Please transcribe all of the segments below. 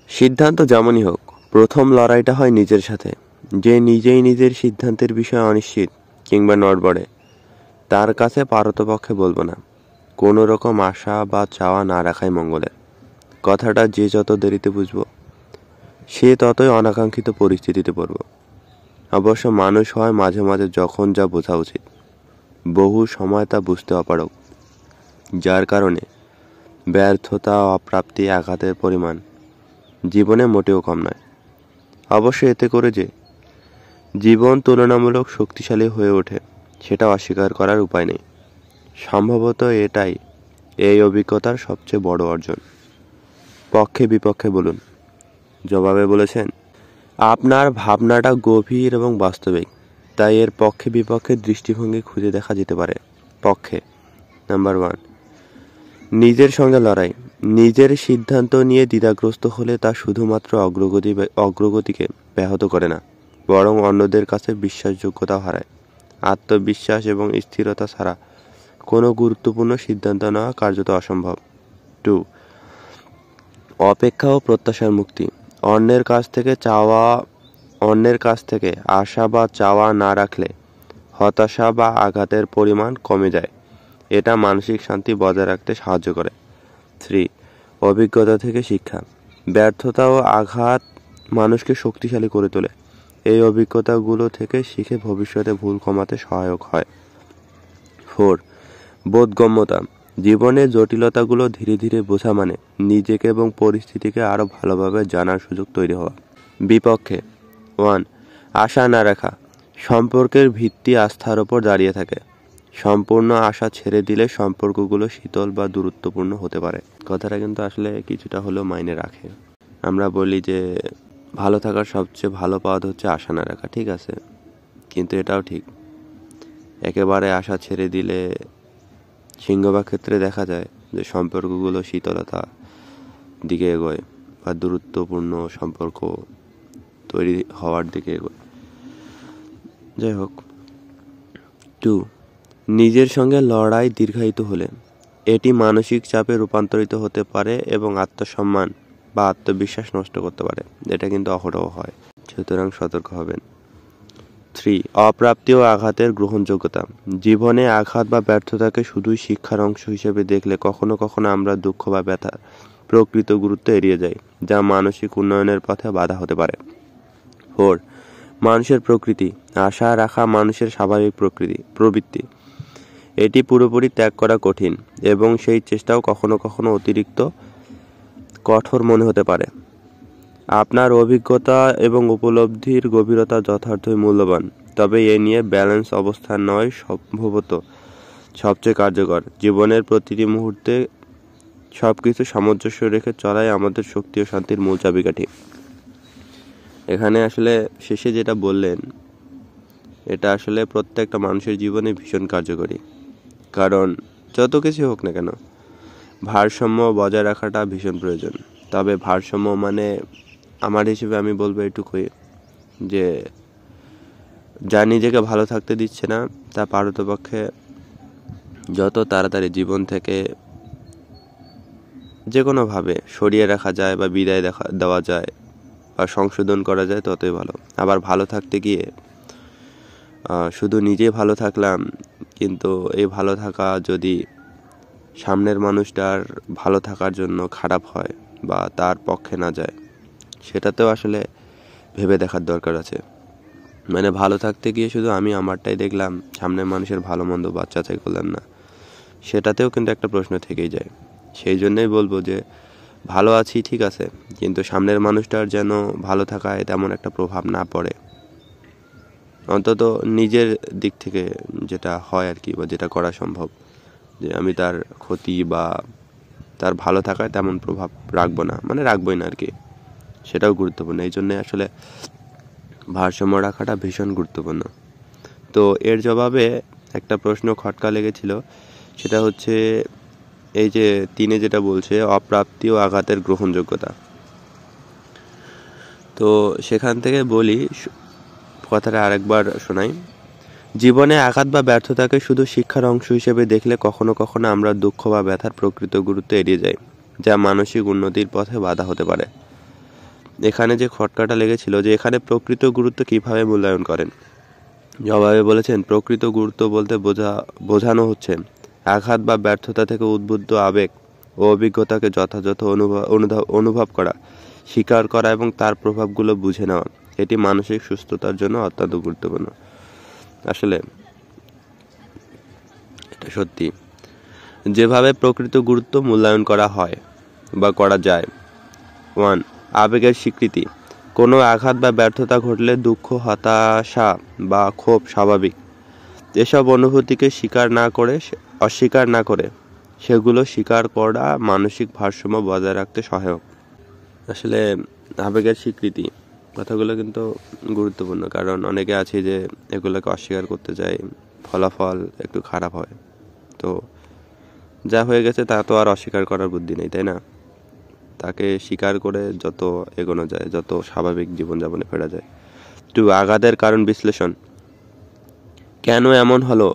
সিদ্ধান্ত যেমনই হোক, প্রথম লড়াইটা হয় নিজের সাথে। যে নিজেই নিজের সিদ্ধান্তের বিষয়ে অনিশ্চিত কিংবা নড়বড়ে, তার কাছে পারতপক্ষে বলবো না। কোনো রকম আশা বা চাওয়া না রাখাই মঙ্গলের। কথাটা যে যত দেরিতে বুঝবো, সে ততই অনাকাঙ্ক্ষিত পরিস্থিতিতে পড়ব। অবশ্য মানুষ হয় মাঝে মাঝে যখন যা বোঝা উচিত, বহু সময় তা বুঝতে অপারগ, যার কারণে ব্যর্থতা, অপ্রাপ্তি, আঘাতের পরিমাণ জীবনে মোটেও কম নয়। অবশ্য এতে করে যে জীবন তুলনামূলক শক্তিশালী হয়ে ওঠে, সেটা অস্বীকার করার উপায় নেই। সম্ভবত এটাই এই অভিজ্ঞতার সবচেয়ে বড় অর্জন। পক্ষে বিপক্ষে বলুন। জবাবে বলেছেন, আপনার ভাবনাটা গভীর এবং বাস্তবিক, তাই এর পক্ষে বিপক্ষে দৃষ্টিভঙ্গি খুঁজে দেখা যেতে পারে। পক্ষে, নাম্বার 1, নিজের সঙ্গে লড়াই। নিজের সিদ্ধান্ত নিয়ে দ্বিধাগ্রস্ত হলে তা শুধুমাত্র অগ্রগতিকে ব্যাহত করে না, বরং অন্যদের কাছে বিশ্বাসযোগ্যতা হারায়। আত্মবিশ্বাস এবং স্থিরতা ছাড়া কোনো গুরুত্বপূর্ণ সিদ্ধান্ত নেওয়া কার্যত অসম্ভব। 2, অপেক্ষা ও প্রত্যাশার মুক্তি। অন্যের কাছ থেকে আশা বা চাওয়া না রাখলে হতাশা বা আঘাতের পরিমাণ কমে যায়। এটা মানসিক শান্তি বজায় রাখতে সাহায্য করে। 3, অভিজ্ঞতা থেকে শিক্ষা। ব্যর্থতা ও আঘাত মানুষকে শক্তিশালী করে তোলে। এই অভিজ্ঞতাগুলো থেকে শিখে ভবিষ্যতে ভুল কমাতে সহায়ক হয়। 4, বোধগম্যতা। জীবনের জটিলতাগুলো ধীরে ধীরে বোঝা মানে নিজেকে এবং পরিস্থিতিকে আরও ভালোভাবে জানার সুযোগ তৈরি হওয়া। বিপক্ষে, 1, আশা না রাখা। সম্পর্কের ভিত্তি আস্থার ওপর দাঁড়িয়ে থাকে। সম্পূর্ণ আশা ছেড়ে দিলে সম্পর্কগুলো শীতল বা দূরত্বপূর্ণ হতে পারে। কথাটা কিন্তু আসলে কিছুটা হলেও মাইনে রাখে। আমরা বলি যে ভালো থাকার সবচেয়ে ভালো পথ হচ্ছে আশা না রাখা, ঠিক আছে, কিন্তু এটাও ঠিক। একেবারে আশা ছেড়ে দিলে সিংহভাগ ক্ষেত্রে দেখা যায় যে সম্পর্কগুলো শীতলতা দিকে এগোয় বা দূরত্বপূর্ণ সম্পর্ক তৈরি হওয়ার দিকে এগোয়। যাই হোক। 2, নিজের সঙ্গে লড়াই দীর্ঘায়িত হলে এটি মানসিক চাপে রূপান্তরিত হতে পারে এবং আত্মসম্মান বা আত্মবিশ্বাস নষ্ট করতে পারে। এটা কিন্তু অহরহ হয়, সুতরাং সতর্ক হবেন। 3, অপ্রাপ্তি ও আঘাতের গ্রহণযোগ্যতা। জীবনে আঘাত বা ব্যর্থতাকে শুধুই শিক্ষার অংশ হিসেবে দেখলে কখনো কখনো আমরা দুঃখ বা ব্যথার প্রকৃত গুরুত্ব এড়িয়ে যাই, যা মানসিক উন্নয়নের পথে বাধা হতে পারে। 4, মানুষের প্রকৃতি। আশা রাখা মানুষের স্বাভাবিক প্রবৃত্তি। এটি পুরোপুরি ত্যাগ করা কঠিন এবং সেই চেষ্টাও কখনো কখনো অতিরিক্ত কঠোর মনে হতে পারে। আপনার অভিজ্ঞতা এবং উপলব্ধির গভীরতা যথার্থই মূল্যবান, তবে এ নিয়ে ব্যালেন্স অবস্থান নেওয়াই সম্ভবত সবচেয়ে কার্যকর। জীবনের প্রতিটি মুহূর্তে সবকিছু সামঞ্জস্য রেখে চলাই আমাদের শক্তি ও শান্তির মূল চাবিকাঠি। এখানে আসলে শেষে যেটা বললেন, এটা আসলে প্রত্যেকটা মানুষের জীবনে ভীষণ কার্যকরী। কারণ যত কিছু হোক না কেন, ভারসাম্য বজায় রাখাটা ভীষণ প্রয়োজন। তবে ভারসাম্য মানে আমার হিসেবে আমি বলবো এটুকুই যে যা নিজেকে ভালো থাকতে দিচ্ছে না, তা পারতপক্ষে যত তাড়াতাড়ি জীবন থেকে যে কোনোভাবে সরিয়ে রাখা যায় বা বিদায় দেওয়া যায় বা সংশোধন করা যায়, ততই ভালো। আবার ভালো থাকতে গিয়ে শুধু নিজে ভালো থাকলাম, কিন্তু এই ভালো থাকা যদি সামনের মানুষটার ভালো থাকার জন্য খারাপ হয় বা তার পক্ষে না যায়, সেটাতেও আসলে ভেবে দেখার দরকার আছে। মানে ভালো থাকতে গিয়ে শুধু আমি আমারটাই দেখলাম, সামনের মানুষের ভালো মন্দ বাচ্চাই করলাম না, সেটাতেও কিন্তু একটা প্রশ্ন থেকেই যায়। সেই জন্যই বলবো যে ভালো আছি ঠিক আছে, কিন্তু সামনের মানুষটার যেন ভালো থাকায় তেমন একটা প্রভাব না পড়ে। অন্তত নিজের দিক থেকে যেটা হয় আর কি, বা যেটা করা সম্ভব, যে আমি তার ক্ষতি বা তার ভালো থাকায় তেমন প্রভাব রাখবো না, মানে রাখবোই না আর কি। সেটাও গুরুত্বপূর্ণ। এই জন্যে আসলে ভারসাম্য রাখাটা ভীষণ গুরুত্বপূর্ণ। তো এর জবাবে একটা প্রশ্ন খটকা লেগেছিল, সেটা হচ্ছে এই যে 3 যেটা বলছে অপ্রাপ্তি ও আঘাতের গ্রহণযোগ্যতা। তো সেখান থেকে বলি, কথাটা আরেকবার শোনাই। জীবনে আঘাত বা ব্যর্থতাকে শুধু শিক্ষার অংশ হিসেবে দেখলে কখনো কখনো আমরা দুঃখ বা ব্যথার প্রকৃত গুরুত্ব এড়িয়ে যাই, যা মানসিক উন্নতির পথে বাধা হতে পারে। এখানে যে খটকাটা লেগেছিল যে এখানে প্রকৃত গুরুত্ব কিভাবে মূল্যায়ন করেন। জবাবে বলেছেন, প্রকৃত গুরুত্ব বলতে বোঝানো হচ্ছে আঘাত বা ব্যর্থতা থেকে উদ্বুদ্ধ আবেগ ও অভিজ্ঞতাকে যথাযথ অনুভব করা, স্বীকার করা এবং তার প্রভাবগুলো বুঝে নেওয়া। এটি মানসিক সুস্থতার জন্য অত্যন্ত গুরুত্বপূর্ণ। আসলে এটা সত্যি, যেভাবে প্রকৃত গুরুত্ব মূল্যায়ন করা হয় বা করা যায়। 1. আবেগের স্বীকৃতি। কোনো আঘাত বা ব্যর্থতা ঘটলে দুঃখ, হতাশা বা ক্ষোভ স্বাভাবিক। এসব অনুভূতিকে অস্বীকার না করে সেগুলো স্বীকার করা মানসিক ভারসাম্য বজায় রাখতে সহায়ক। আসলে আবেগের স্বীকৃতি কথাগুলো কিন্তু গুরুত্বপূর্ণ, কারণ অনেকে আছে যে এগুলোকে অস্বীকার করতে যায়, ফলাফল একটু খারাপ হয়। তো যা হয়ে গেছে তা তো আর অস্বীকার করার বুদ্ধি নেই, তাই না? তাকে স্বীকার করে যত এগোনো যায়, যত স্বাভাবিক জীবনযাপনে ফেরা যায়। 2. আঘাতের কারণ বিশ্লেষণ। কেন এমন হলো,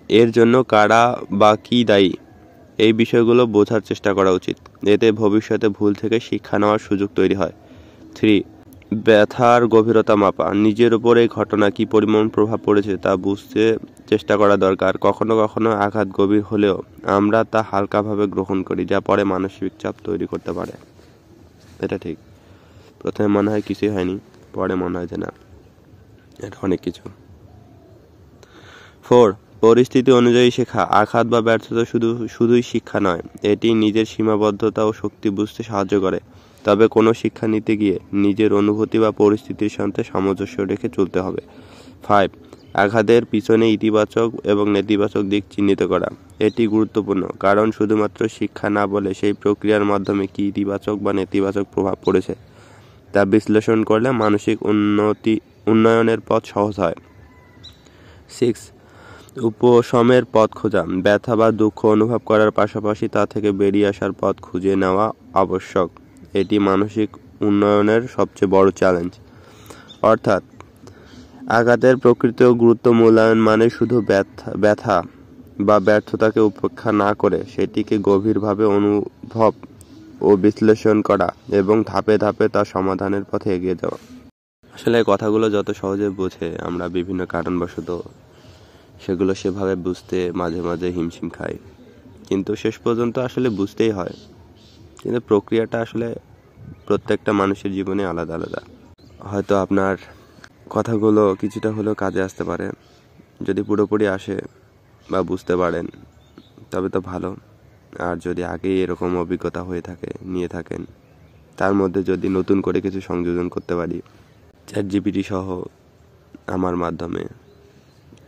এর জন্য কারা বা কি দায়ী, এই বিষয়গুলো বোঝার চেষ্টা করা উচিত। এতে ভবিষ্যতে ভুল থেকে শিক্ষা নেওয়ার সুযোগ তৈরি হয়। 3. ব্যথার গভীরতা মাপা। নিজের উপর এই ঘটনা কি পরিমাণ প্রভাব পড়েছে তা বুঝতে চেষ্টা করা দরকার। কখনো কখনো আঘাত গভীর হলেও আমরা তা হালকাভাবে গ্রহণ করি, যা পরে মানসিক চাপ তৈরি করতে পারে। এটা ঠিক, প্রথমে মনে হয় কিছুই হয়নি, পরে মনে হয় যে না, এটা অনেক কিছু। 4. পরিস্থিতি অনুযায়ী শেখা। আঘাত বা ব্যর্থতা শুধুই শিক্ষা নয়, এটি নিজের সীমাবদ্ধতা ও শক্তি বুঝতে সাহায্য করে। তবে কোনো শিক্ষা নিতে গিয়ে নিজের অনুভূতি বা পরিস্থিতির সাথে সামঞ্জস্য রেখে চলতে হবে। 5. আঘাতের পিছনে ইতিবাচক এবং নেতিবাচক দিক চিহ্নিত করা। এটি গুরুত্বপূর্ণ, কারণ শুধুমাত্র শিক্ষা না বলে সেই প্রক্রিয়ার মাধ্যমে কি ইতিবাচক বা নেতিবাচক প্রভাব পড়েছে তা বিশ্লেষণ করলে মানসিক উন্নয়নের পথ সহজ হয়। 6. উপশমের পথ খোঁজা। ব্যথা বা দুঃখ অনুভব করার পাশাপাশি তা থেকে বেরিয়ে আসার পথ খুঁজে নেওয়া আবশ্যক। এটি মানসিক উন্নয়নের সবচেয়ে বড় চ্যালেঞ্জ। অর্থাৎ আঘাতের প্রকৃত গুরুত্ব মূল্যায়ন মানে শুধু ব্যথা বা ব্যর্থতাকে উপেক্ষা না করে সেটিকে গভীরভাবে অনুভব ও বিশ্লেষণ করা এবং ধাপে ধাপে তার সমাধানের পথে এগিয়ে যাওয়া। আসলে কথাগুলো যত সহজে বোঝে, আমরা বিভিন্ন কারণবশত সেগুলো সেভাবে বুঝতে মাঝে মাঝে হিমশিম খাই, কিন্তু শেষ পর্যন্ত আসলে বুঝতেই হয়। কিন্তু প্রক্রিয়াটা আসলে প্রত্যেকটা মানুষের জীবনে আলাদা আলাদা। হয়তো আপনার কথাগুলো কিছুটা হলেও কাজে আসতে পারে। যদি পুরোপুরি আসে বা বুঝতে পারেন তবে তো ভালো। আর যদি আগেই এরকম অভিজ্ঞতা নিয়ে থাকেন, তার মধ্যে যদি নতুন করে কিছু সংযোজন করতে পারি ChatGPT সহ আমার মাধ্যমে,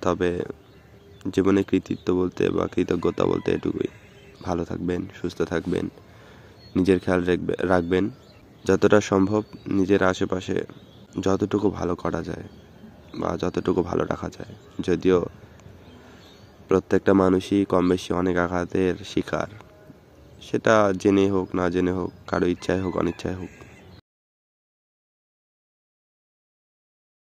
তবে জীবনে কৃতিত্ব বলতে বা কৃতজ্ঞতা বলতে এটুকুই। ভালো থাকবেন, সুস্থ থাকবেন, নিজের খেয়াল রাখবেন। যতটা সম্ভব নিজের আশেপাশে যতটুকু ভালো করা যায় বা যতটুকু ভালো রাখা যায়, যদিও প্রত্যেকটা মানুষই কম বেশি অনেক আঘাতের শিকার, সেটা জেনে হোক না জেনে হোক, কারো ইচ্ছায় হোক অনিচ্ছায় হোক।